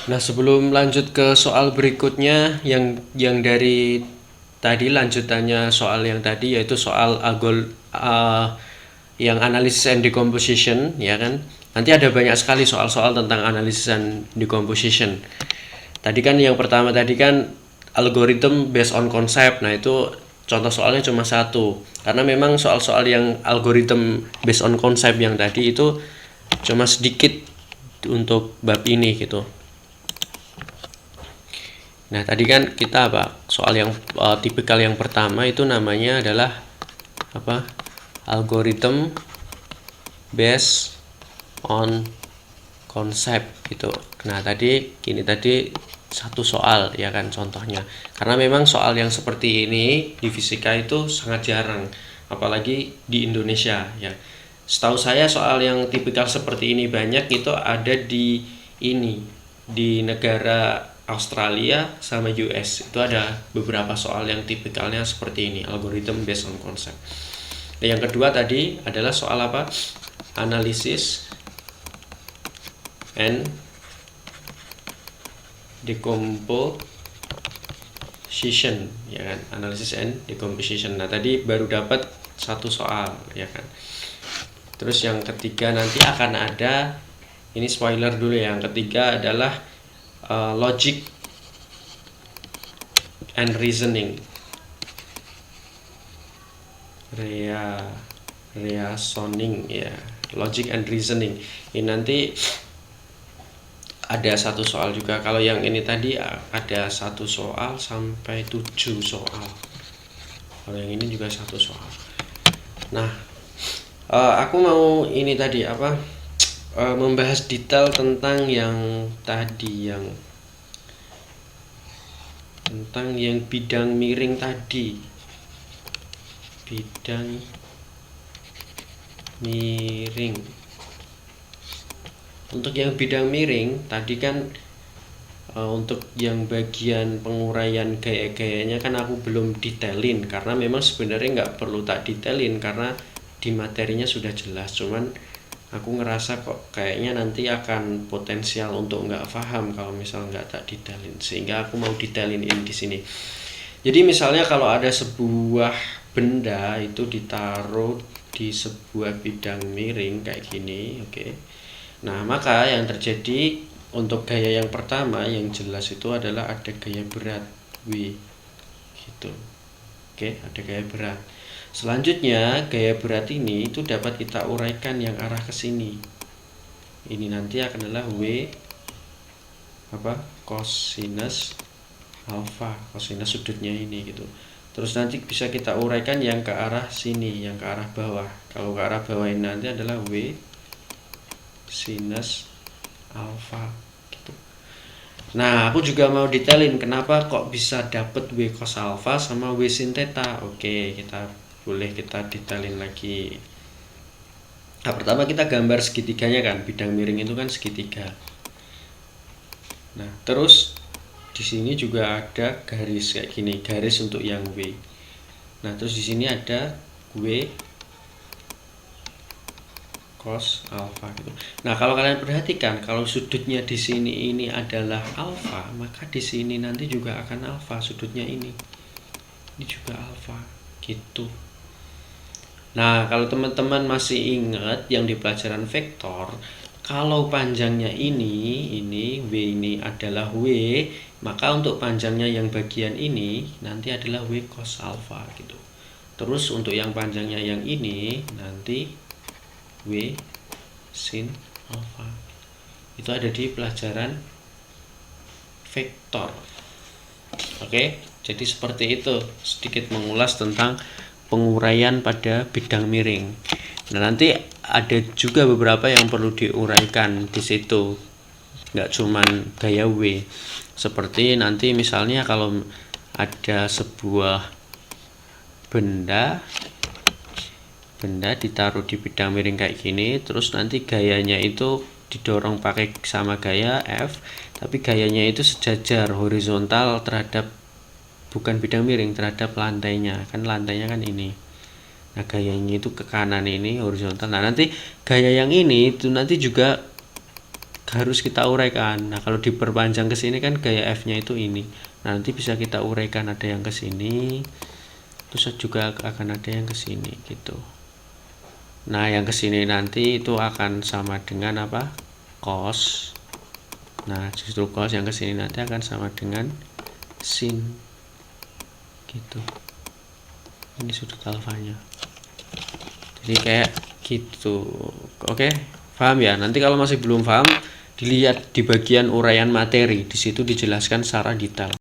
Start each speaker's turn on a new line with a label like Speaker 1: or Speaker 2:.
Speaker 1: Nah, sebelum lanjut ke soal berikutnya yang dari tadi lanjutannya soal yang tadi yaitu soal yang analysis and decomposition ya kan. Nanti ada banyak sekali soal-soal tentang analysis and decomposition. Tadi kan yang pertama tadi kan algorithm based on concept. Nah, itu contoh soalnya cuma satu. Karena memang soal-soal yang algorithm based on concept yang tadi itu cuma sedikit untuk bab ini gitu. Nah, tadi kan kita soal yang tipikal yang pertama itu namanya adalah apa? Algorithm based on concept gitu. Nah, tadi satu soal ya kan contohnya. Karena memang soal yang seperti ini di fisika itu sangat jarang, apalagi di Indonesia ya. Setahu saya soal yang tipikal seperti ini banyak itu ada di negara Australia sama US. Itu ada beberapa soal yang tipikalnya seperti ini, algorithm based on concept. Nah, yang kedua tadi adalah soal apa? Analysis and decomposition ya kan, analysis and decomposition. Nah, tadi baru dapat satu soal ya kan. Terus yang ketiga nanti akan ada, ini spoiler dulu ya, yang ketiga adalah logic and reasoning, reasoning ya, logic and reasoning. Ini nanti ada satu soal juga. Kalau yang ini tadi ada satu soal sampai 7 soal. Kalau yang ini juga satu soal. Nah, aku mau ini tadi membahas detail tentang yang tadi tentang yang bidang miring tadi. Bidang miring. Untuk yang bidang miring tadi kan untuk yang bagian penguraian gaya-gayanya kan aku belum detailin, karena memang sebenarnya nggak perlu tak detailin karena di materinya sudah jelas. Cuman aku ngerasa kok kayaknya nanti akan potensial untuk nggak paham kalau misal nggak tak detailin, sehingga aku mau detailin ini di sini. Jadi misalnya kalau ada sebuah benda itu ditaruh di sebuah bidang miring kayak gini, oke. Nah, maka yang terjadi untuk gaya yang pertama yang jelas itu adalah ada gaya berat W gitu. Oke, ada gaya berat. Selanjutnya gaya berat ini itu dapat kita uraikan yang arah ke sini. Ini nanti akan adalah W cosinus alfa, cosinus sudutnya ini gitu. Terus nanti bisa kita uraikan yang ke arah sini, yang ke arah bawah. Kalau ke arah bawah ini nanti adalah W sinus alfa gitu. Nah, aku juga mau detailin kenapa kok bisa dapet W cos alfa sama W sin theta. Oke, kita detailin lagi. Nah, pertama kita gambar segitiganya kan, bidang miring itu kan segitiga. Nah, terus di sini juga ada garis kayak gini, garis untuk yang W. Nah, terus di sini ada W cos alfa gitu. Nah, kalau kalian perhatikan, kalau sudutnya di sini ini adalah alfa, maka di sini nanti juga akan alfa sudutnya ini. Ini juga alfa gitu. Nah, kalau teman-teman masih ingat yang di pelajaran vektor, kalau panjangnya ini W ini adalah W, maka untuk panjangnya yang bagian ini nanti adalah W cos alfa gitu. Terus untuk yang panjangnya yang ini nanti W sin alfa. Itu ada di pelajaran vektor. Oke, jadi seperti itu sedikit mengulas tentang penguraian pada bidang miring. Nah, nanti ada juga beberapa yang perlu diuraikan di situ. Nggak cuman gaya W. Seperti nanti misalnya kalau ada sebuah benda ditaruh di bidang miring kayak gini, terus nanti gayanya itu didorong pakai sama gaya F, tapi gayanya itu sejajar horizontal terhadap, bukan bidang miring, terhadap lantainya. Kan lantainya kan ini. Nah, gayanya itu ke kanan ini horizontal. Nah, nanti gaya yang ini itu nanti juga harus kita uraikan. Nah, kalau diperpanjang ke sini kan gaya F-nya itu ini. Nah, nanti bisa kita uraikan, ada yang ke sini, terus juga akan ada yang ke sini gitu. Nah, yang ke sini nanti itu akan sama dengan apa? Cos. Nah, justru cos yang ke sini nanti akan sama dengan sin. Gitu. Ini sudut alfanya. Jadi kayak gitu. Oke, paham ya? Nanti kalau masih belum paham, dilihat di bagian uraian materi, di situ dijelaskan secara detail.